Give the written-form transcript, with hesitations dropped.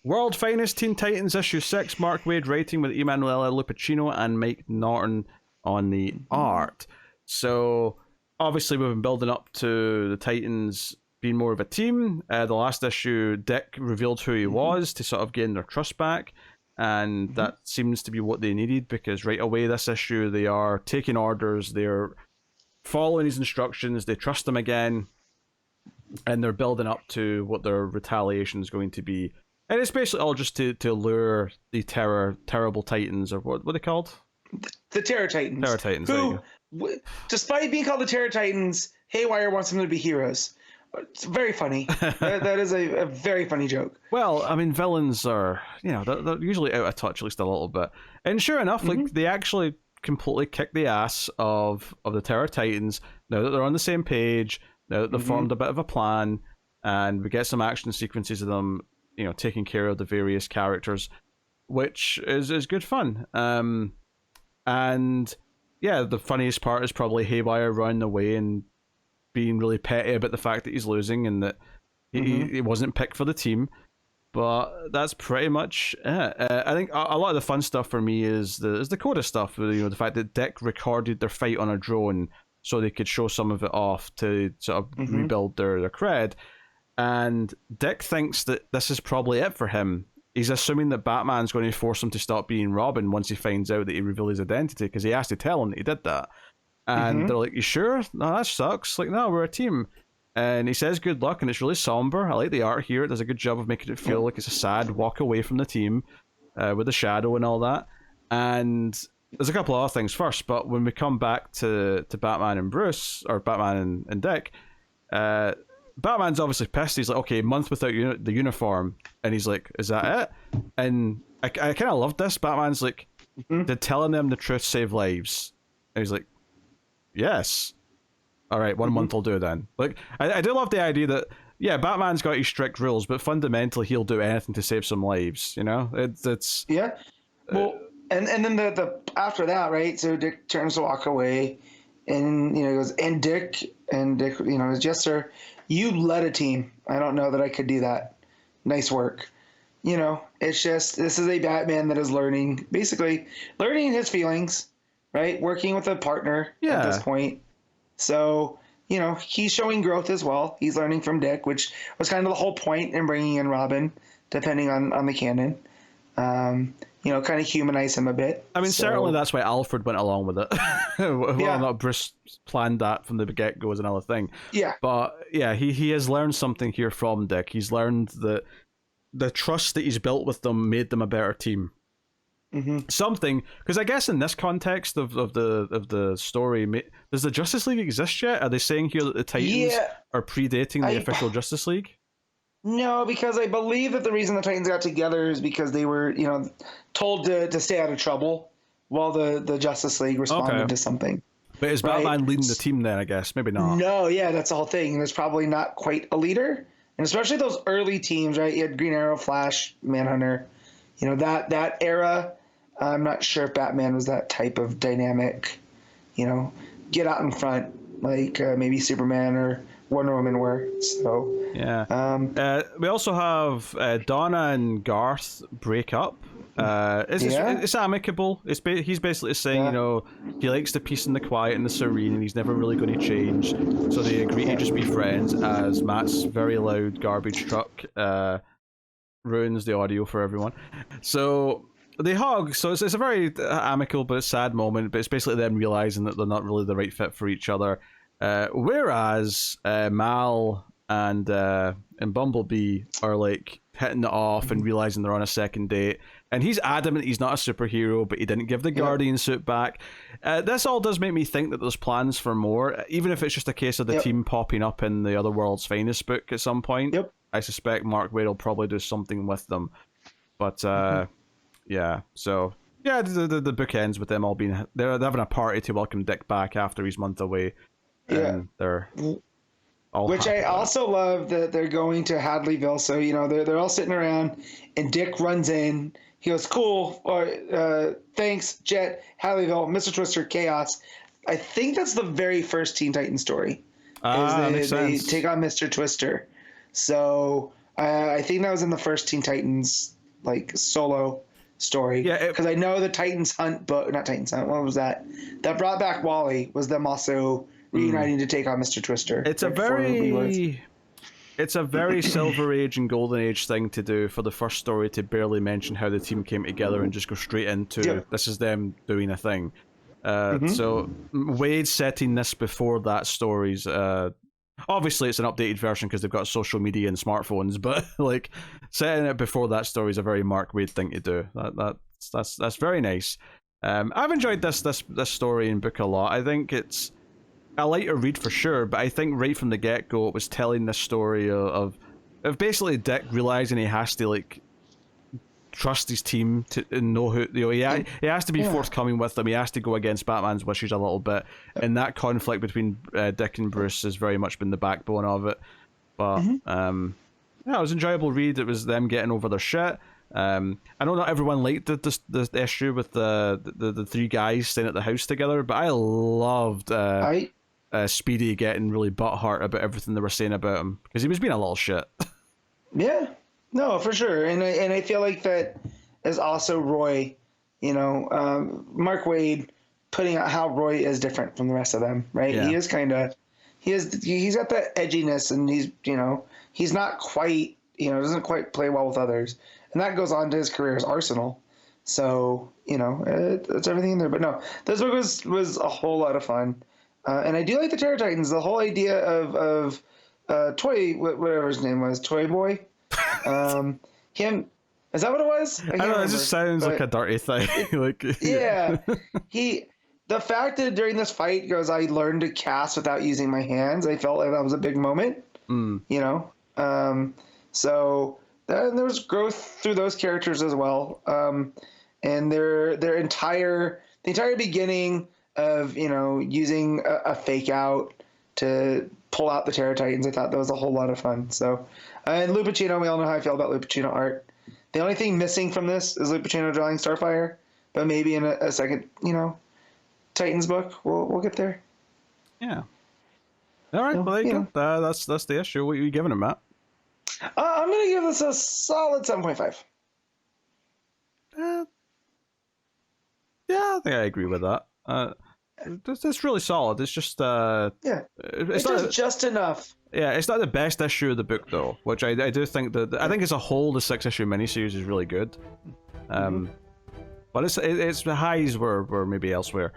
World Finest Teen Titans issue 6, Mark Waid writing with Emanuele Lupacchino and Mike Norton on the art. So obviously we've been building up to the Titans being more of a team. The last issue, Dick revealed who he was to sort of gain their trust back, and that seems to be what they needed, because right away this issue they are taking orders, they're following his instructions, they trust him again, and they're building up to what their retaliation is going to be. And it's basically all just to lure the terrible Titans, or what are they called? The Terror Titans. Terror Titans, who, despite being called the Terror Titans, Haywire wants them to be heroes. It's very funny. that is a very funny joke. Well, I mean, villains are, they're usually out of touch, at least a little bit. And sure enough, like, they actually completely kick the ass of the Terror Titans, now that they're on the same page, now that they've formed a bit of a plan, and we get some action sequences of them, taking care of the various characters, which is good fun. And yeah, the funniest part is probably Haywire running away and being really petty about the fact that he's losing and that he wasn't picked for the team. But that's pretty much it. I think a lot of the fun stuff for me is the Coda stuff. The fact that Dick recorded their fight on a drone so they could show some of it off to sort of rebuild their cred. And Dick thinks that this is probably it for him. He's assuming that Batman's going to force him to stop being Robin once he finds out that he revealed his identity, because he has to tell him that he did that. And they're like, you sure? No, that sucks. Like, no, we're a team. And he says good luck, and it's really somber. I like the art here. It does a good job of making it feel like it's a sad walk away from the team with the shadow and all that. And there's a couple of other things first, but when we come back to Batman and Bruce, or Batman and Dick, Batman's obviously pissed. He's like, okay, month without the uniform. And he's like, is that it? And I kind of love this. Batman's like, did telling them the truth save lives? And he's like, yes. All right, 1 month will do then. Like, I do love the idea that, yeah, Batman's got his strict rules, but fundamentally he'll do anything to save some lives, It's yeah. Well, and then the after that, right? So Dick turns to walk away, and he goes, and Dick, is, yes, sir. You led a team. I don't know that I could do that. Nice work. It's just, this is a Batman that is learning his feelings, right? Working with a partner at this point. So, he's showing growth as well. He's learning from Dick, which was kind of the whole point in bringing in Robin, depending on the canon. Kind of humanize him a bit. I mean, certainly that's why Alfred went along with it. Well, not Bruce planned that from the get-go is another thing. Yeah. But, yeah, he has learned something here from Dick. He's learned that the trust that he's built with them made them a better team. Something, because I guess in this context of the story, does the Justice League exist yet? Are they saying here that the Titans are predating the official Justice League? No, because I believe that the reason the Titans got together is because they were, told to stay out of trouble while the Justice League responded to something. But is Batman leading the team then, I guess? Maybe not. No, yeah, that's the whole thing. There's probably not quite a leader. And especially those early teams, right? You had Green Arrow, Flash, Manhunter. That era, I'm not sure if Batman was that type of dynamic, get out in front, like maybe Superman or Wonder Woman were. So yeah. We also have Donna and Garth break up. It's amicable. He's basically saying, he likes the peace and the quiet and the serene, and he's never really going to change. So they agree to just be friends, as Matt's very loud garbage truck ruins the audio for everyone. So they hug. So it's a very amicable but sad moment. But it's basically them realizing that they're not really the right fit for each other. Whereas Mal and Bumblebee are like hitting it off and realizing they're on a second date, and he's adamant he's not a superhero, but he didn't give the Guardian suit back. This all does make me think that there's plans for more, even if it's just a case of the team popping up in the Other World's Finest book at some point. I suspect Mark Waid will probably do something with them, but yeah. So yeah, the book ends with them all being they're having a party to welcome Dick back after his month away. And they're all which I also love that they're going to Hadleyville. So they're all sitting around, and Dick runs in. He goes, "Cool, thanks, Jet, Hadleyville, Mr. Twister, Chaos." I think that's the very first Teen Titans story. Makes they sense. take on Mr. Twister. So I think that was in the first Teen Titans like solo story. Yeah, because I know the Titans Hunt book, not Titans Hunt. What was that? That brought back Wally was them also reuniting to take on Mr. Twister. it's a very Silver Age and Golden Age thing to do for the first story to barely mention how the team came together and just go straight into this is them doing a thing. So Waid setting this before that story's obviously it's an updated version because they've got social media and smartphones, but like setting it before that story is a very Mark Waid thing to do. That's very nice. I've enjoyed this story and book a lot. I think it's a lighter read for sure, but I think right from the get-go it was telling this story of basically Dick realizing he has to like trust his team to know who he has to be forthcoming with them. He has to go against Batman's wishes a little bit, and that conflict between Dick and Bruce has very much been the backbone of it. But yeah, it was an enjoyable read. It was them getting over their shit. I know not everyone liked the issue with the three guys staying at the house together, but I loved Speedy getting really butthurt about everything they were saying about him because he was being a little shit. Yeah, no, for sure, and I feel like that is also Roy, Mark Waid putting out how Roy is different from the rest of them, right? Yeah. He is he's got that edginess, and he's not quite, doesn't quite play well with others, and that goes on to his career as Arsenal. So it's everything in there. But no, this book was a whole lot of fun. And I do like the Terror Titans. The whole idea of Toy, whatever his name was, Toy Boy. Him, is that what it was? I don't know. It just sounds like a dirty thing. Like yeah, the fact that during this fight he goes, I learned to cast without using my hands. I felt like that was a big moment. So there was growth through those characters as well. And the entire beginning of using a fake out to pull out the Terror Titans, I thought that was a whole lot of fun. So, and Lou Pacino, we all know how I feel about Lou Pacino art. The only thing missing from this is Lou Pacino drawing Starfire, but maybe in a second, Titans book, we'll get there. Yeah. All right. Well, there you go. That's the issue. What are you giving it, Matt? I'm gonna give this a solid 7.5. Yeah, I think I agree with that. It's really solid. It's just it's just enough. Yeah, it's not the best issue of the book though, which I do think that I think as a whole the 6-issue miniseries is really good. But its highs were maybe elsewhere.